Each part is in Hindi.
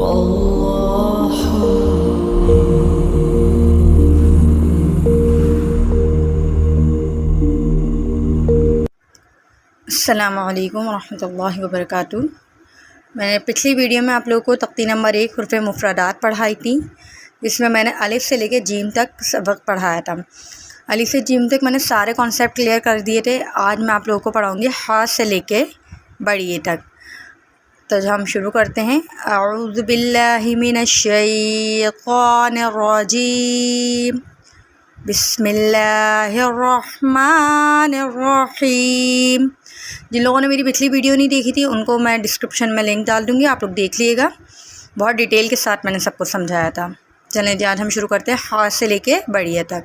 अस्सलामुअलैकुम वरहमतुल्लाहि वबरकातुहू। मैंने पिछली वीडियो में आप लोगों को तख्ती नंबर 1 हुर्फ़े मुफ़रदात पढ़ाई थी, जिसमें मैंने अलिफ से लेके जीम तक सबक पढ़ाया था। अलिफ से जीम तक मैंने सारे कॉन्सेप्ट क्लियर कर दिए थे। आज मैं आप लोगों को पढ़ाऊँगी हा से लेके बड़ी तक। तो हम शुरू करते हैं। अऊज़ु बिल्लाहि मिनश शैतानिर रजीम, बिस्मिल्लाहिर्रहमानिर्रहीम। जिन लोगों ने मेरी पिछली वीडियो नहीं देखी थी उनको मैं डिस्क्रिप्शन में लिंक डाल दूँगी, आप लोग देख लीजिएगा। बहुत डिटेल के साथ मैंने सबको समझाया था। चलें जी, आज हम शुरू करते हैं हा से लेके बढ़िया तक।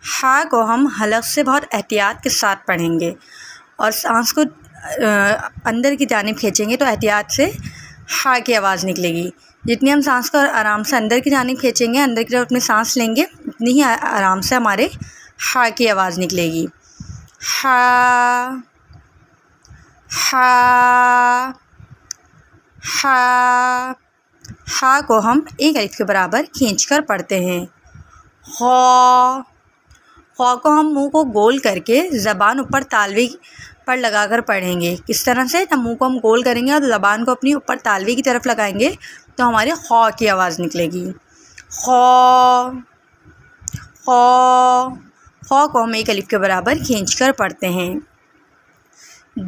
हा को हम हलक से बहुत एहतियात के साथ पढ़ेंगे और सांस को अंदर की जानिब खींचेंगे तो एहतियात से हा की आवाज़ निकलेगी। जितनी हम सांस को आराम से अंदर की जानिब खींचेंगे, अंदर की तरफ अपनी सांस लेंगे, उतनी ही आराम से हमारे हा की आवाज़ निकलेगी। हा हा हा। हा को हम एक अलिफ के बराबर खींचकर पढ़ते हैं। खौ को हम मुंह को गोल करके ज़बान ऊपर तालवी पर लगाकर पढ़ेंगे। किस तरह से? जब मुंह को हम गोल करेंगे और ज़बान को अपनी ऊपर तालवी की तरफ लगाएंगे तो हमारे खौ की आवाज़ निकलेगी। खौ खौ खौ को हम एक अलिफ के बराबर खींचकर पढ़ते हैं।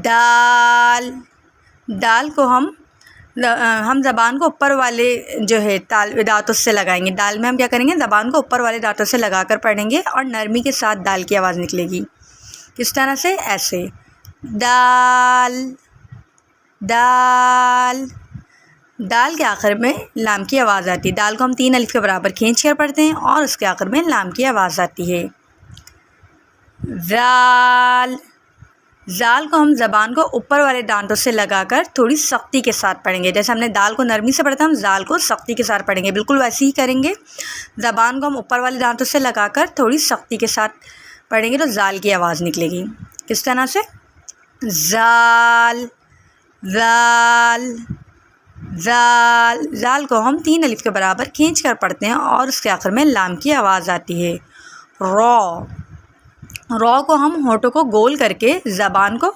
दाल को हम ज़बान को ऊपर वाले जो है दांतों से लगाएंगे। दाल में हम क्या करेंगे? ज़बान को ऊपर वाले दांतों से लगाकर पढ़ेंगे और नरमी के साथ दाल की आवाज़ निकलेगी। किस तरह से? ऐसे दाल दाल। दाल के आखिर में लाम की आवाज़ आती है। दाल को हम 3 अलिफ के बराबर खींच कर पढ़ते हैं और उसके आखिर में लाम की आवाज़ आती है। ज़ाल को हम ज़बान को ऊपर वाले दांतों से लगाकर थोड़ी सख्ती के साथ पढ़ेंगे। जैसे हमने दाल को नरमी से पढ़ा था, हम ज़ाल को सख्ती के साथ पढ़ेंगे। बिल्कुल वैसे ही करेंगे। ज़बान को हम ऊपर वाले दांतों से लगाकर थोड़ी सख्ती के साथ पढ़ेंगे तो ज़ाल की आवाज़ निकलेगी। किस तरह से? ज़ाल ज़ाल ज़ाल। ज़ाल को हम 3 अलिफ के बराबर खींच कर पढ़ते हैं और उसके आखिर में लाम की आवाज़ आती है। रॉ को हम होठों को गोल करके ज़बान को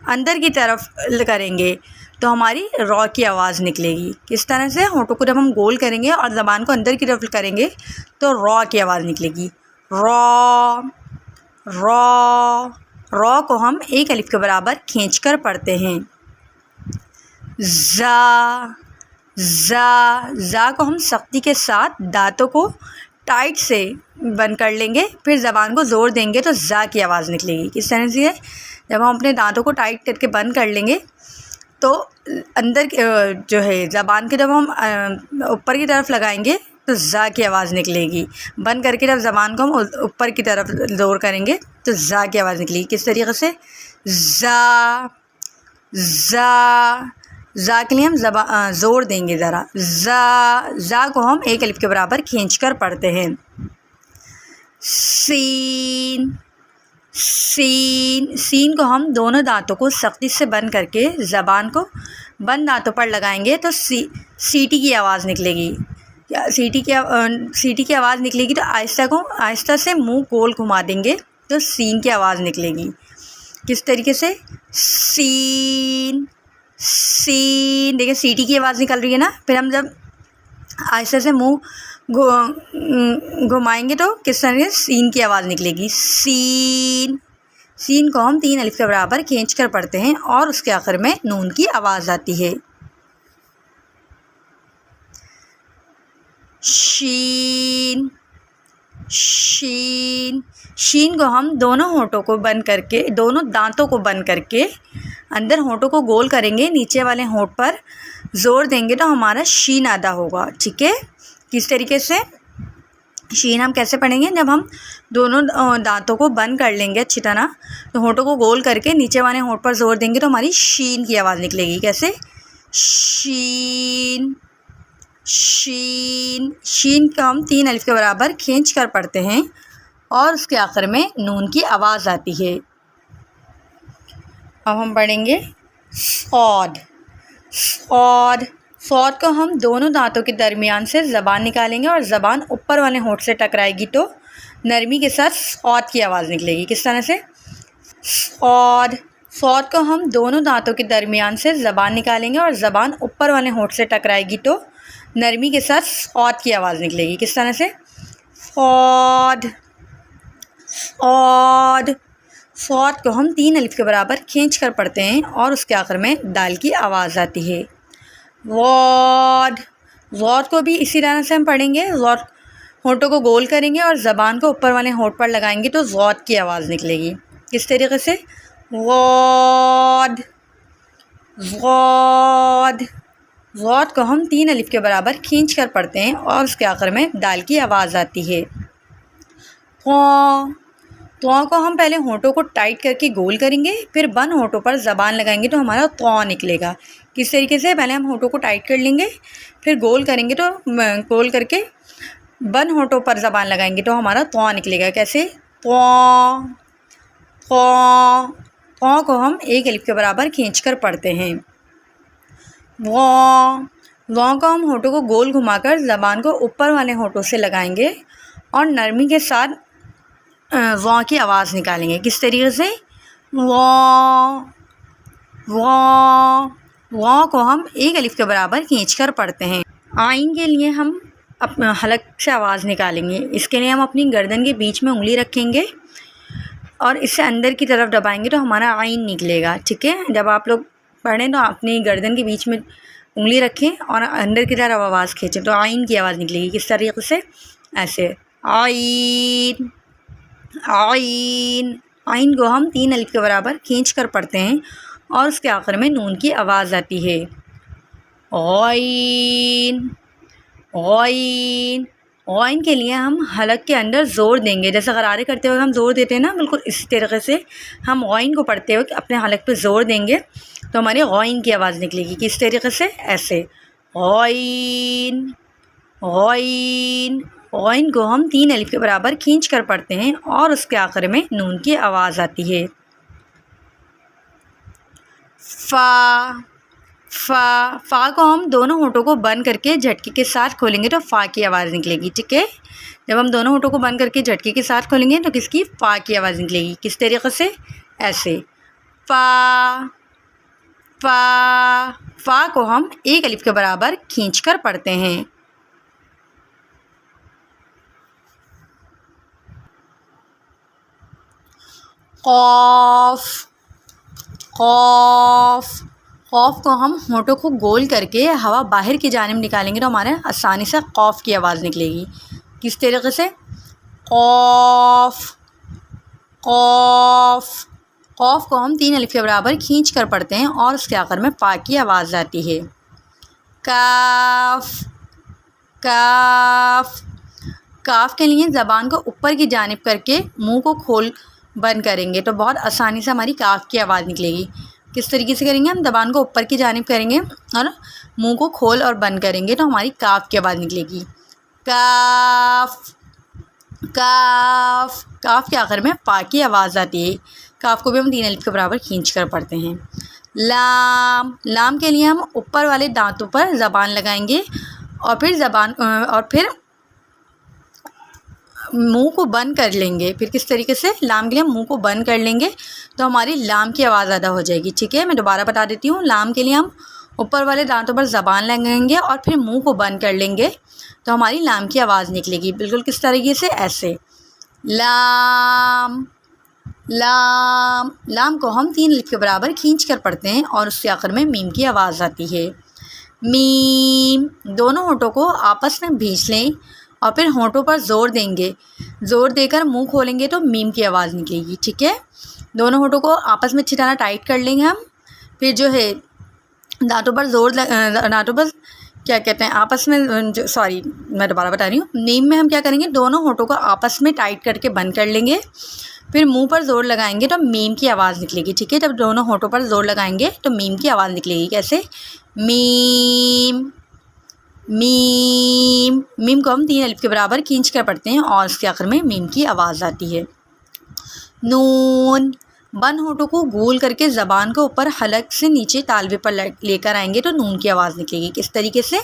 अंदर की तरफ करेंगे तो हमारी रॉ की आवाज़ निकलेगी। किस तरह से? होठों को जब हम गोल करेंगे और ज़बान को अंदर की तरफ करेंगे तो रॉ की आवाज़ निकलेगी। रॉ को हम एक अलिफ के बराबर खींचकर पढ़ते हैं। ज़ा को हम सख्ती के साथ दांतों को टाइट से बंद कर लेंगे, फिर ज़बान को ज़ोर देंगे तो ज़ा की आवाज़ निकलेगी। किस तरह से है? जब हम अपने दांतों को टाइट करके बंद कर लेंगे तो अंदर जो है ज़बान के जब हम ऊपर की तरफ लगाएंगे तो ज़ा की आवाज़ निकलेगी। बंद करके जब ज़बान को हम ऊपर की तरफ ज़ोर करेंगे तो ज़ा की आवाज़ निकलेगी। किस तरीके से? ज़ा के लिए हम ज़ोर देंगे ज़रा। ज़ा को हम एक अलिफ के बराबर खींचकर पढ़ते हैं। सीन को हम दोनों दांतों को सख्ती से बंद करके ज़बान को बंद दांतों पर लगाएंगे तो सीटी की आवाज़ निकलेगी। सीटी की आवाज़ निकलेगी तो आहिस्ता से मुंह गोल घुमा देंगे तो सीन की आवाज़ निकलेगी। किस तरीके से? सीन। देखिए सीटी की आवाज़ निकल रही है ना। फिर हम जब आहिस्ता से मुंह घुमाएंगे तो किस तरह से सीन की आवाज़ निकलेगी। सीन को हम 3 अलिफ के बराबर खींच कर पढ़ते हैं और उसके आखिर में नून की आवाज़ आती है। शीन को हम दोनों होठों को बंद करके, दोनों दांतों को बंद करके अंदर होठों को गोल करेंगे, नीचे वाले होठ पर ज़ोर देंगे तो हमारा शीन अदा होगा। ठीक है? किस तरीके से? शीन हम कैसे पढ़ेंगे? जब हम दोनों दांतों को बंद कर लेंगे अच्छी तरह, तो होठों को गोल करके नीचे वाले होठ पर ज़ोर देंगे तो हमारी शीन की आवाज़ निकलेगी। कैसे? शीन। शीन को हम 3 अलिफ के बराबर खींच कर पढ़ते हैं और उसके आखिर में नून की आवाज़ आती है। अब हम पढ़ेंगे सौद। सौद सौद को हम दोनों दांतों के दरमियान से ज़बान निकालेंगे और ज़बान ऊपर वाले होंठ से टकराएगी तो नरमी के साथ सौद की आवाज़ निकलेगी। किस तरह से? सौद सौद को हम दोनों दांतों के दरमियान से ज़बान निकालेंगे और ज़बान ऊपर वाले होंठ से टकराएगी तो नरमी के साथ सौद की आवाज़ निकलेगी। किस तरह से? सौद सौद सौद को हम 3 अलिफ के बराबर खींच कर पढ़ते हैं और उसके आखिर में दाल की आवाज़ आती है। वॉड वॉड को भी इसी तरह से हम पढ़ेंगे। वॉड होंठों को गोल करेंगे और ज़बान को ऊपर वाले होंठ पर लगाएंगे तो वॉड की आवाज़ निकलेगी। किस तरीके से? वॉड वॉड वॉड को हम 3 अलिफ के बराबर खींच कर पढ़ते हैं और उसके आखिर में दाल की आवाज़ आती है। त्वा को हम पहले होंठों को टाइट करके गोल करेंगे, फिर बंद होंठों पर ज़बान लगाएंगे तो हमारा त्वा निकलेगा। किस तरीके से? पहले हम होंठों को टाइट कर लेंगे, फिर गोल करेंगे तो गोल करके बंद होंठों पर ज़बान लगाएंगे तो हमारा त्वा निकलेगा। कैसे? त्वा त्वा त्वा को हम 1 अलिफ के बराबर खींच कर पढ़ते हैं। वां को हम होंठों को गोल घुमाकर ज़बान को ऊपर वाले होंठों से लगाएंगे और नरमी के साथ वां की आवाज़ निकालेंगे। किस तरीके से? वां वां वां को हम 1 अलिफ के बराबर खींच कर पढ़ते हैं। आइन के लिए हम अपना हलक से आवाज़ निकालेंगे। इसके लिए हम अपनी गर्दन के बीच में उंगली रखेंगे और इसे अंदर की तरफ दबाएंगे तो हमारा आइन निकलेगा। ठीक है? जब आप लोग पढ़ें तो अपनी गर्दन के बीच में उंगली रखें और अंदर की तरफ आवाज़ खींचें तो आइन की आवाज़ निकलेगी। किस तरीके से? ऐसे आइन आइन आइन को हम 3 अलिफ के बराबर खींच कर पढ़ते हैं और उसके आखिर में नून की आवाज़ आती है। ओइन ओइन ओइन के लिए हम हलक के अंदर ज़ोर देंगे। जैसे गरारे करते हुए हम ज़ोर देते हैं ना, बिल्कुल इसी तरीके से हम ओइन को पढ़ते हुए अपने हलक पे ज़ोर देंगे तो हमारी ओइन की आवाज़ निकलेगी। किस तरीके से? ऐसे ओइन ओइन ओइन को हम 3 अलिफ के बराबर खींच कर पढ़ते हैं और उसके आखिर में नून की आवाज़ आती है। फ़ा फ़ा फ़ा को हम दोनों होंठों को बंद करके झटके के साथ खोलेंगे तो फ़ा की आवाज़ निकलेगी। ठीक है? जब हम दोनों होंठों को बंद करके झटके के साथ खोलेंगे तो किसकी? फ़ा की आवाज़ निकलेगी। किस तरीके से? ऐसे फ़ा फ़ा फ़ा को हम 1 अलिफ के बराबर खींच कर पढ़ते हैं। क़ाफ़ क़ाफ़ क़ाफ़ को हम होंठों को गोल करके हवा बाहर की जानिब निकालेंगे तो हमारे आसानी से क़ाफ़ की आवाज़ निकलेगी। किस तरीके से? क़ाफ़ क़ाफ़ क़ाफ़ को हम 3 अलिफ के बराबर खींच कर पढ़ते हैं और उसके आखिर में फ़ा की आवाज़ आती है। काफ़ काफ़ काफ़ के लिए ज़बान को ऊपर की जानिब करके मुंह को खोल बंद करेंगे तो बहुत आसानी से हमारी काफ़ की आवाज़ निकलेगी। किस तरीके से करेंगे? हम ज़बान को ऊपर की जानिब करेंगे और मुंह को खोल और बंद करेंगे तो हमारी काफ़ की आवाज़ निकलेगी। काफ़ काफ़ काफ़ के आखिर में फ़ा की आवाज़ आती है। काफ़ को भी हम 3 अलिफ के बराबर खींच कर पढ़ते हैं। लाम लाम के लिए हम ऊपर वाले दांतों पर ज़बान लगाएंगे और फिर मुंह को बंद कर लेंगे। फिर किस तरीके से? लाम के लिए हम मुंह को बंद कर लेंगे तो हमारी लाम की आवाज़ अदा हो जाएगी। ठीक है? मैं दोबारा बता देती हूँ। लाम के लिए हम ऊपर वाले दांतों पर ज़बान लगाएंगे और फिर मुंह को बंद कर लेंगे तो हमारी लाम की आवाज़ निकलेगी। बिल्कुल किस तरीके से? ऐसे लाम लाम लाम को हम 3 अलिफ के बराबर खींच कर पढ़ते हैं और उसके आखिर में मीम की आवाज़ आती है। मीम दोनों होंठों को आपस में भींच लें और फिर होंठों पर ज़ोर देंगे। ज़ोर देकर मुंह खोलेंगे तो मीम की आवाज़ निकलेगी। ठीक है? दोनों होंठों को आपस में अच्छी तरह टाइट कर लेंगे हम। फिर जो है दांतों पर क्या कहते हैं आपस में मैं दोबारा बता रही हूँ। मीम में हम क्या करेंगे? दोनों होंठों को आपस में टाइट करके बंद कर लेंगे, फिर मुंह पर ज़ोर लगाएंगे तो मीम की आवाज़ निकलेगी। ठीक है? जब दोनों होंठों पर ज़ोर लगाएंगे तो मीम की आवाज़ निकलेगी। कैसे? मीम मीम मीम को हम 3 अलिफ के बराबर खींच कर पढ़ते हैं और उसके आखिर में मीम की आवाज़ आती है। नून बंद होठों को गोल करके ज़बान के ऊपर हलक से नीचे तालवे पर लेकर आएंगे तो नून की आवाज़ निकलेगी। किस तरीके से?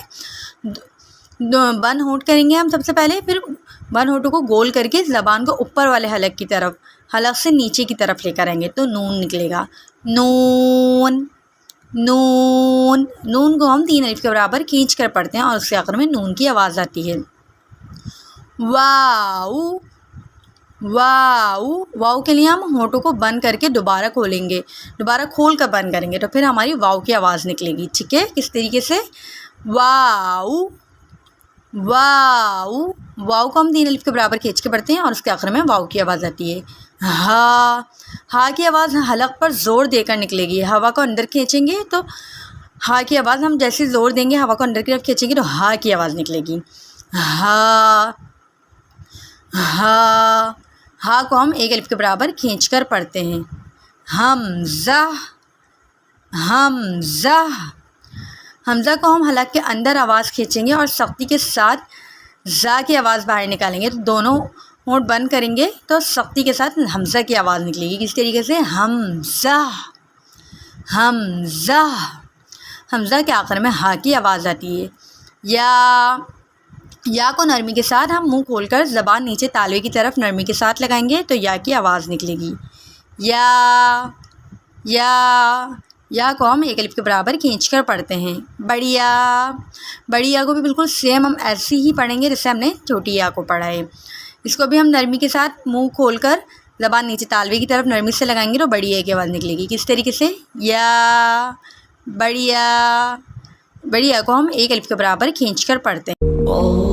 बंद होठ करेंगे हम सबसे पहले, फिर बंद होठों को गोल करके ज़बान को ऊपर वाले हलक की तरफ, हलक से नीचे की तरफ लेकर आएंगे तो नून निकलेगा। नून, नून। नून को हम 3 अलिफ के बराबर खींच कर पढ़ते हैं और उसके आखिर में नून की आवाज़ आती है। वाऊ, वाऊ। वाऊ के लिए हम होठों को बंद करके दोबारा खोलेंगे, दोबारा खोल कर बंद करेंगे तो फिर हमारी वाऊ की आवाज़ निकलेगी। ठीक है, किस तरीके से? वाऊ, वाऊ। वाऊ को हम 3 अलिफ के बराबर खींच के पढ़ते हैं और उसके आखिर में वाऊ की आवाज़ आती है। हा, हा की आवाज़ हलक पर ज़ोर देकर निकलेगी। हवा को अंदर खींचेंगे तो हा की आवाज़, हम जैसे ज़ोर देंगे हवा को अंदर की तरफ खींचेंगे तो हा की आवाज़ निकलेगी। हा, हा। हा को हम 1 अलिफ के बराबर खींच कर पढ़ते हैं। हमज़ा, हमज़ा। हमज़ा को हम हलक के अंदर आवाज़ खींचेंगे और सख्ती के साथ ज़ा की आवाज़ बाहर निकालेंगे तो दोनों होंठ बंद करेंगे तो सख्ती के साथ हमज़ा की आवाज़ निकलेगी। किस तरीके से? हमज़ा, हमज़ा। हमज़ा के आखिर में हा की आवाज़ आती है। या को नरमी के साथ हम मुंह खोलकर ज़बान नीचे तालवे की तरफ नरमी के साथ लगाएंगे तो या की आवाज़ निकलेगी। या, या को हम 1 अलिफ के बराबर खींच कर पढ़ते हैं। बढ़िया, बढ़िया को भी बिल्कुल सेम हम ऐसे ही पढ़ेंगे जैसे हमने छोटी या को पढ़ा है। इसको भी हम नरमी के साथ मुंह खोलकर ज़बान नीचे तालवे की तरफ नरमी से लगाएंगे तो बढ़िया की आवाज़ निकलेगी। किस तरीके से? या, बढ़िया। बढ़िया को हम 1 अलिफ के बराबर खींच कर पढ़ते हैं।